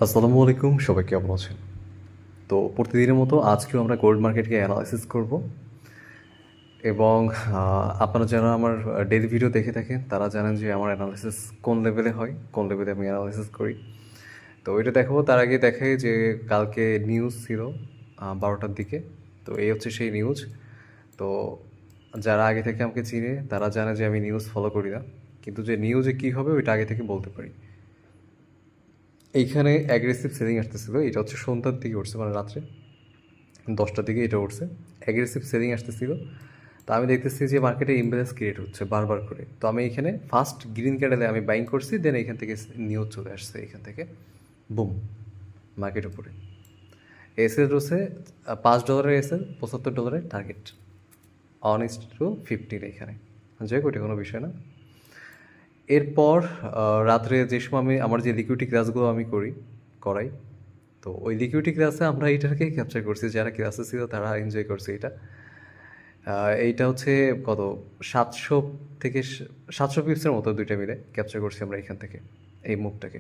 আসসালামু আলাইকুম, সবাই কেমন আছেন? তো প্রতিদিনের মতো আজকেও আমরা গোল্ড মার্কেটকে অ্যানালাইসিস করব এবং আপনারা যারা আমার ডেইলি ভিডিও দেখে থাকেন তারা জানেন যে আমার অ্যানালাইসিস কোন লেভেলে হয়, কোন লেভেলে আমি অ্যানালাইসিস করি। তো এটা দেখাবো, তার আগে দেখাই যে কালকে নিউজ ছিল 12টার দিকে। তো এই হচ্ছে সেই নিউজ। তো যারা আগে থেকে আমাকে চিনে তারা জানে যে আমি নিউজ ফলো করি না, কিন্তু যে নিউজে কী হবে ওইটা আগে থেকে বলতে পারি। এইখানে অ্যাগ্রেসিভ সেলিং আসতেছিল, এটা হচ্ছে সন্ধ্যার দিকে উঠছে, মানে রাত্রে 10টার দিকে এটা উঠছে। অ্যাগ্রেসিভ সেলিং আসতেছিল। তো আমি দেখতেছি যে মার্কেটে ইমব্যালেন্স ক্রিয়েট হচ্ছে বারবার করে। তো আমি এখানে ফার্স্ট গ্রিন ক্যান্ডেলে আমি বাইং করছি, দেন এখান থেকে নিউজ চলে আসছে, এখান থেকে বুম মার্কেট উপরে এসএল রয়েছে $5 এসএল, $75 টার্গেট, 1:15 এখানে। যাই হোক, ওটা কোনো বিষয় না। এরপর রাত্রে যে সময় আমি আমার যে লিকুইডিটি ক্লাসগুলো আমি করাই, তো ওই লিকুইডিটি ক্লাসে আমরা এইটাকেই ক্যাপচার করছি, যারা ক্লাসে ছিল তারা এনজয় করছে এটা। এইটা হচ্ছে কত 700 থেকে 700 পিপসের মতো দুইটা মিলে ক্যাপচার করছি আমরা এখান থেকে এই মুভটাকে।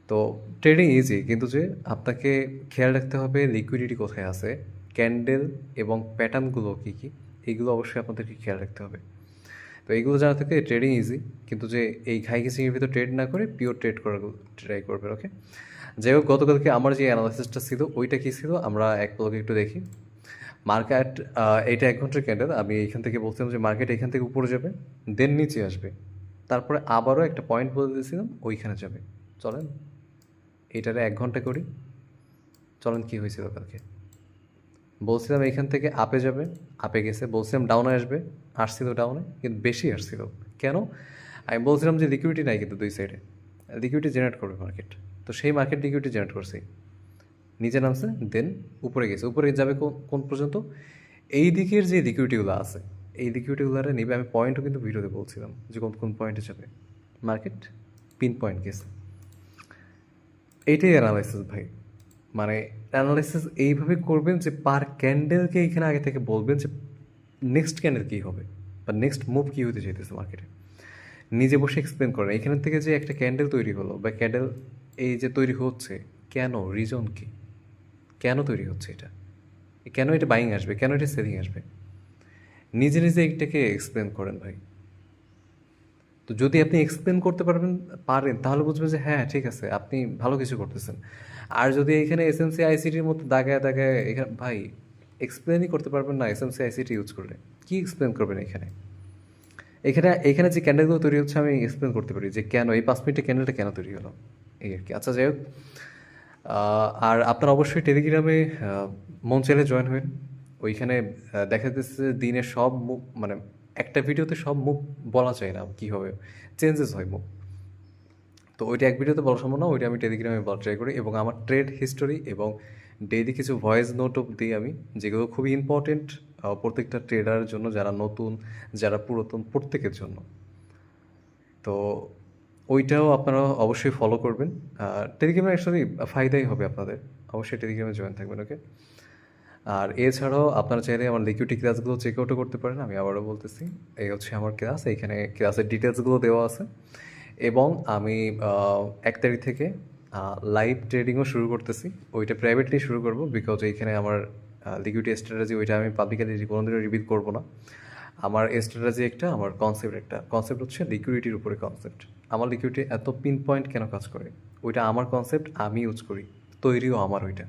তো ট্রেডিং ইজি, কিন্তু যে আপনাকে খেয়াল রাখতে হবে লিকুইডিটি কোথায় আছে, ক্যান্ডেল এবং প্যাটার্নগুলো কী কী, এইগুলো অবশ্যই আপনাদেরকে খেয়াল রাখতে হবে। তো এইগুলো জানা থেকে ট্রেডিং ইজি, কিন্তু যে এই ঘাইঘেসিংয়ের ভিতর ট্রেড না করে পিওর ট্রেড করার ট্রাই করবেন। ওকে, যাই হোক, গতকালকে আমার যে অ্যানালাইসিসটা ছিল ওইটা কী ছিল আমরা এক পলকে একটু দেখি। মার্কেট এইটা 1 ঘন্টার ক্যান্ডেল, আমি এইখান থেকে বলছিলাম যে মার্কেট এখান থেকে উপরে যাবে, দেন নিচে আসবে, তারপরে আবারও একটা পয়েন্ট বলে দিয়েছিলাম ওইখানে যাবে। চলেন এইটারে 1 ঘন্টা করি। চলেন কী হয়েছিল কালকে। বলছিলাম এইখান থেকে আপে যাবে, আপে গেছে। বলছিলাম ডাউনে আসবে, আসছিল ডাউনে, কিন্তু বেশি আসছিল। কেন? আমি বলছিলাম যে লিকুইডিটি নাই, কিন্তু দুই সাইডে লিকুইডিটি জেনারেট করবে মার্কেট। তো সেই মার্কেট লিকুইডিটি জেনারেট করছে, নিচে নামছে, দেন উপরে গেছে। উপরে যাবে কোন পর্যন্ত? এই দিকের যে লিকুইডিটিগুলো আছে এই লিকুইডিটিগুলো নিবে। আমি পয়েন্টও কিন্তু ভিডিওতে বলছিলাম যে কোন কোন পয়েন্টে যাবে মার্কেট, পিন পয়েন্ট গেছে। এইটাই অ্যানালাইসিস ভাই। মানে অ্যানালাইসিস এইভাবে করবেন যে পার ক্যান্ডেলকে এখানে আগে থেকে বলবেন যে নেক্সট ক্যান্ডেল কী হবে বা নেক্সট মুভ কী হতে চাইতেছে মার্কেটে। নিজে বসে এক্সপ্লেন করেন এখান থেকে যে একটা ক্যান্ডেল তৈরি হলো বা ক্যান্ডেল এই যে তৈরি হচ্ছে, কেন, রিজন কী, কেন তৈরি হচ্ছে এটা, কেন এটা বাইং আসবে, কেন এটা সেলিং আসবে, নিজে নিজে এটাকে এক্সপ্লেন করেন ভাই। তো যদি আপনি এক্সপ্লেন করতে পারেন তাহলে বুঝবেন যে হ্যাঁ ঠিক আছে, আপনি ভালো কিছু করতেছেন। আর যদি এখানে এসএমসি আইসিটির মতো দাগায় দাগায় এখানে ভাই এক্সপ্লেনই করতে পারবেন না, এসএমসি আইসিটি ইউজ করলে কী এক্সপ্লেন করবেন এখানে। এখানে এখানে যে ক্যান্ডেলগুলো তৈরি হচ্ছে আমি এক্সপ্লেন করতে পারি যে কেন এই 5 মিনিটে ক্যান্ডেলটা কেন তৈরি হলো, এই আর কি। আচ্ছা, যাই হোক, আর আপনারা অবশ্যই টেলিগ্রামে মন চাইলে জয়েন হবেন। ওইখানে দেখা যাচ্ছে দিনের সব মুভ, মানে একটা ভিডিওতে সব মুভ বলা যায় না, কীভাবে চেঞ্জেস হয় মুভ। তো ওইটা এক ভিডিওতে বলা সম্ভব না, ওইটা আমি টেলিগ্রামে বলা ট্রাই করি, এবং আমার ট্রেড হিস্টোরি এবং ডেইলি কিছু ভয়েস নোটও দিই আমি, যেগুলো খুবই ইম্পর্টেন্ট প্রত্যেকটা ট্রেডারের জন্য, যারা নতুন, যারা পুরাতন, প্রত্যেকের জন্য। তো ওইটাও আপনারা অবশ্যই ফলো করবেন। টেলিগ্রামে অ্যাকচুয়ালি ফায়দাই হবে আপনাদের, অবশ্যই টেলিগ্রামে জয়েন থাকবেন। ওকে, আর এছাড়াও আপনারা চাইলে আমার লিকুইডিটি ক্লাসগুলো চেক আউটও করতে পারেন। আমি আবারও বলতেছি, এই হচ্ছে আমার ক্লাস, এইখানে ক্লাসের ডিটেলসগুলো দেওয়া আছে। এবং আমি 1 তারিখ থেকে লাইভ ট্রেডিংও শুরু করতেছি। ওইটা প্রাইভেটলি শুরু করব, বিকজ এইখানে আমার লিকুইডিটি স্ট্র্যাটেজি ওইটা আমি পাবলিকালি কোনোদিনও রিভিল করবো না। আমার স্ট্র্যাটেজি একটা, আমার কনসেপ্ট হচ্ছে লিকুইডিটির উপরে কনসেপ্ট। আমার লিকুইডিটি এত পিন পয়েন্ট কেন কাজ করে, ওইটা আমার কনসেপ্ট, আমি ইউজ করি, তৈরিও আমার ওইটা।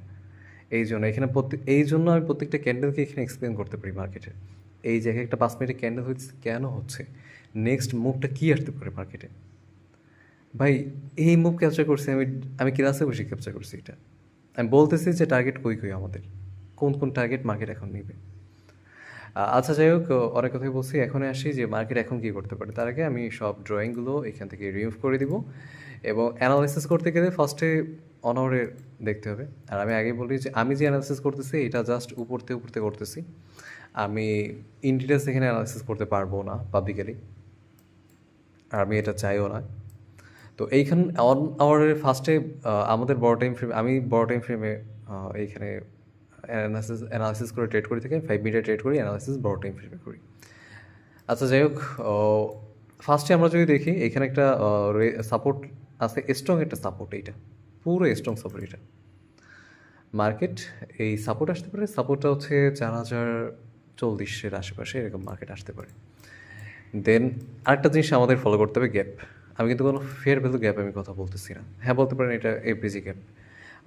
এই জন্য এখানে এই জন্য আমি প্রত্যেকটা ক্যান্ডেলকে এখানে এক্সপ্লেন করতে পারি মার্কেটে। এই জায়গায় একটা 5 মিনিটের ক্যান্ডেল হচ্ছে কেন হচ্ছে, নেক্সট মুভটা কী আসতে পারে মার্কেটে। ভাই এই মুভ ক্যাপচার করছি আমি, আমি ক্লাসে বসে ক্যাপচার করছি এটা। আমি বলতেছি যে টার্গেট কই আমাদের, কোন কোন টার্গেট মার্কেট এখন নেবে। আচ্ছা, যাই হোক, অনেক কথাই বলছি, এখন আসি যে মার্কেট এখন কী করতে পারে। তার আগে আমি সব ড্রয়িংগুলো এখান থেকে রিমুভ করে দিব, এবং অ্যানালাইসিস করতে গেলে ফার্স্টে অনওয়ারে দেখতে হবে। আর আমি আগেই বলি যে আমি যে অ্যানালাইসিস করতেছি এটা জাস্ট উপরতে করতেছি, আমি ইন ডিটেলস এখানে অ্যানালাইসিস করতে পারবো না পাবলিকালি, আর আমি এটা চাইও না। তো এইখান অন আওয়ারের ফার্স্টে আমাদের বড় টাইম ফ্রেম, আমি বড় টাইম ফ্রেমে এইখানে অ্যানালাইসিস করে ট্রেড করে থাকি। 5 মিনিটে ট্রেড করি, অ্যানালাইসিস বড় টাইম ফ্রেমে করি। আচ্ছা, যাই হোক, ফার্স্টে আমরা যদি দেখি এখানে একটা সাপোর্ট আছে, স্ট্রং একটা সাপোর্ট এইটা। পুরো স্ট্রং সাপোর্ট এটা। মার্কেট এই সাপোর্ট আসতে পারে, সাপোর্টটা হচ্ছে 4040-এর আশেপাশে এরকম মার্কেট আসতে পারে। দেন আরেকটা জিনিস আমাদের ফলো করতে হবে, গ্যাপ। আমি কিন্তু কোনো ফেয়ার ভ্যালু গ্যাপ আমি কথা বলতেছি না। হ্যাঁ, বলতে পারেন এটা এফবিজি গ্যাপ,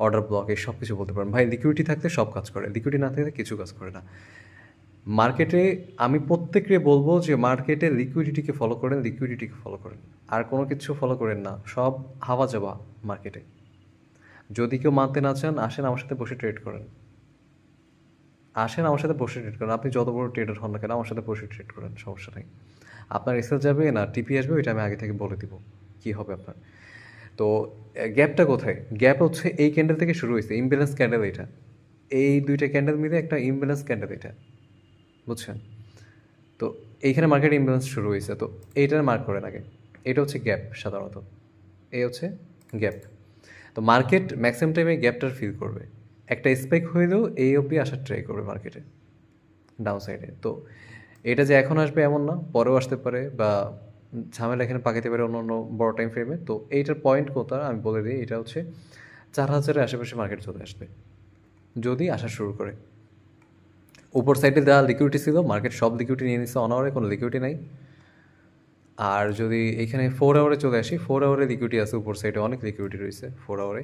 অর্ডার ব্লক, এই সব কিছু বলতে পারেন। ভাই লিকুইডিটি থাকলে সব কাজ করে, লিকুইডিটি না থাকলে কিছু কাজ করে না। মার্কেটে আমি প্রত্যেককে বলবো যে মার্কেটে লিকুইডিটিকে ফলো করেন, লিকুইডিটিকে ফলো করেন, আর কোনো কিছু ফলো করেন না, সব হাওয়া যাওয়া মার্কেটে। যদি কেউ মানতে না চান, আসেন আমার সাথে বসে ট্রেড করেন, আসেন আমার সাথে বসে ট্রেড করেন। আপনি যত বড় ট্রেডার হন না কেন, আমার সাথে বসে ট্রেড করেন, সমস্যা নেই। আপনার এসএল যাবে না টিপি আসবে, ওইটা আমি আগে থেকে বলে দিব কী হবে আপনার। তো গ্যাপটা কোথায়? গ্যাপ হচ্ছে এই ক্যান্ডেল থেকে শুরু হয়েছে, ইমব্যালেন্স ক্যান্ডেল এটা। এই দুইটা ক্যান্ডেল মিলে একটা ইমব্যালেন্স ক্যান্ডেল এটা, বুঝছেন? তো এইখানে মার্কেট ইমব্যালেন্স শুরু হয়েছে, তো এইটার মার্ক করেন আগে। এটা হচ্ছে গ্যাপ সাধারণত, এই হচ্ছে গ্যাপ। তো মার্কেট ম্যাক্সিমাম টাইমে গ্যাপটার ফিল করবে, একটা স্পাইক হইলেও এই অবধি আসার ট্রাই করবে মার্কেটে ডাউন সাইডে। তো এটা যে এখন আসবে এমন না, পরেও আসতে পারে, বা ঝামেলা এখানে পাকাইতে পারে অন্য অন্য বড় টাইম ফ্রেমে। তো এইটার পয়েন্ট কোথা আমি বলে দিই, এটা হচ্ছে 4000-এর আশেপাশে মার্কেট চলে আসবে যদি আসা শুরু করে। উপর সাইডে দেওয়া লিকুইডিটি ছিল, মার্কেট সব লিকুইডিটি নিয়ে নিচ্ছে, অন আওয়ারে কোনো লিকুইডিটি নাই। আর যদি এখানে 4 আওয়ারে চলে আসি, 4 আওয়ারে লিকুইডিটি আছে, উপর সাইডে অনেক লিকুইডিটি রয়েছে 4 আওয়ারে।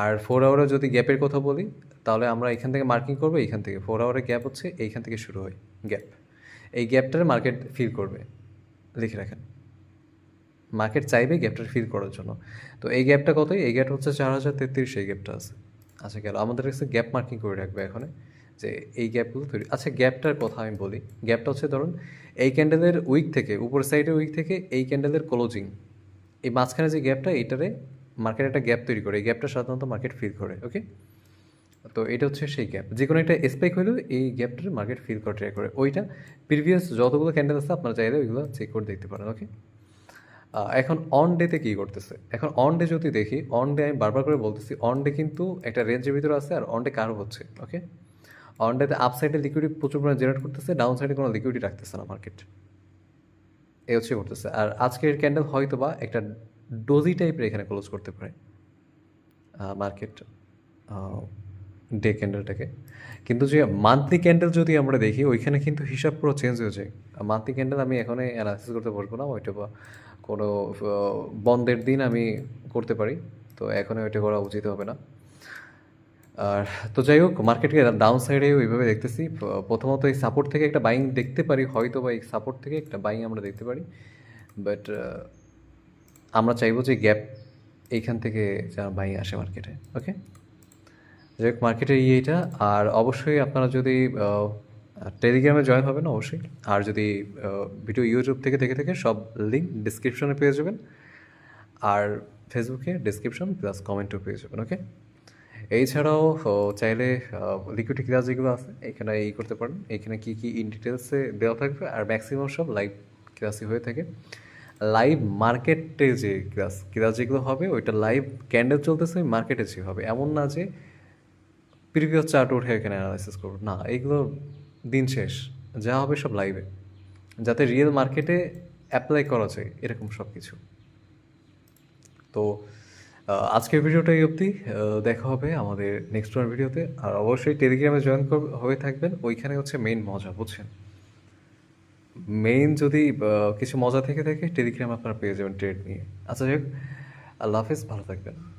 আর 4 আওয়ারে যদি গ্যাপের কথা বলি, তাহলে আমরা এখান থেকে মার্কিং করবো, এইখান থেকে 4 আওয়ারের গ্যাপ হচ্ছে এইখান থেকে শুরু হয় গ্যাপ। এই গ্যাপটার মার্কেট ফিল করবে, লিখে রাখেন। মার্কেট চাইবে গ্যাপটা ফিল করার জন্য। তো এই গ্যাপটা কতই? এই গ্যাপ হচ্ছে 4033, এই গ্যাপটা আছে। আচ্ছা গেল, আমাদের কাছে গ্যাপ মার্কিং করে রাখবে এখন, যে এই গ্যাপগুলো তৈরি। আচ্ছা গ্যাপটার কথা আমি বলি, গ্যাপটা হচ্ছে ধরুন এই ক্যান্ডেলের উইক থেকে, উপর সাইডের উইক থেকে এই ক্যান্ডেলের ক্লোজিং, এই মাঝখানে যে গ্যাপটা, এইটারে মার্কেট একটা গ্যাপ তৈরি করে, এই গ্যাপটা সাধারণত মার্কেট ফিল করে। ওকে, তো এটা হচ্ছে সেই গ্যাপ। যে কোনো একটা স্পাইক হলেও এই গ্যাপটার মার্কেট ফিল করে ট্রাই করে। ওইটা প্রিভিয়াস যতগুলো ক্যান্ডেল আছে আপনারা চাইলে ওইগুলো চেক করে দেখতে পারেন। ওকে, এখন অন ডেতে কী করতেছে? এখন অন ডে যদি দেখি, অন ডে আমি বারবার করে বলতেছি, অন ডে কিন্তু একটা রেঞ্জের ভিতরে আছে, আর অন ডে কারো হচ্ছে। ওকে, অন ডেতে আপ সাইডে লিকুইডিটি প্রচুর পরিমাণে জেনারেট করতেছে, ডাউন সাইডে কোনো লিকুইডিটি রাখতেছে না মার্কেট, এই হচ্ছে করতেছে। আর আজকের ক্যান্ডেল হয়তো বা একটা ডোজি টাইপের এখানে ক্লোজ করতে পারে মার্কেট ডে ক্যান্ডেলটাকে। কিন্তু যে মান্থলি ক্যান্ডেল যদি আমরা দেখি, ওইখানে কিন্তু হিসাব পুরো চেঞ্জ হয়ে যায়। মান্থলি ক্যান্ডেল আমি এখনই অ্যানালাইসিস করতে পারবো না, ওইটা বা কোনো বন্ধের দিন আমি করতে পারি, তো এখন ওইটা করা উচিত হবে না। আর তো যাই হোক, মার্কেটকে ডাউন সাইডে ওইভাবে দেখতেছি। প্রথমত এই সাপোর্ট থেকে একটা বাইং দেখতে পারি, হয়তো বা এই সাপোর্ট থেকে একটা বাইং আমরা দেখতে পারি, বাট আমরা চাইবো যে গ্যাপ এইখান থেকে যেন বাইং আসে মার্কেটে। ওকে, যাই হোক মার্কেটের এইটা। আর অবশ্যই আপনারা যদি টেলিগ্রামে জয়েন হবেন অবশ্যই, আর যদি ভিডিও ইউটিউব থেকে দেখে থেকে সব লিঙ্ক ডিসক্রিপশনে পেয়ে যাবেন, আর ফেসবুকে ডিসক্রিপশন প্লাস কমেন্টও পেয়ে যাবেন। ওকে, এছাড়াও চাইলে লিকুইডিটি ক্লাস যেগুলো আছে এখানে এই করতে পারেন, এখানে কী কী ইন ডিটেলসে দেওয়া থাকবে, আর ম্যাক্সিমাম সব লাইভ ক্লাসই হয়ে থাকে। লাইভ মার্কেটে যে ক্লাস যেগুলো হবে, ওইটা লাইভ ক্যান্ডেল চলতেছে ওই মার্কেটে যে হবে, এমন না যে প্রিভিয়াস চার্ট উঠে এখানে অ্যানালাইসিস করবো না। এইগুলো দিন শেষ, যা হবে সব লাইভে, যাতে রিয়েল মার্কেটে অ্যাপ্লাই করা যায় এরকম সব কিছু। তো আজকের ভিডিওটা এই অবধি, দেখা হবে আমাদের নেক্সট ওয়ান ভিডিওতে। আর অবশ্যই টেলিগ্রামে জয়েন হয়ে থাকবেন, ওইখানে হচ্ছে মেইন মজা, বুঝছেন? মেইন যদি কিছু মজা থেকে থাকে, টেলিগ্রাম আপনারা পেয়ে যাবেন ট্রেড নিয়ে। আচ্ছা যাই হোক, আল্লাহ হাফিজ, ভালো থাকবেন।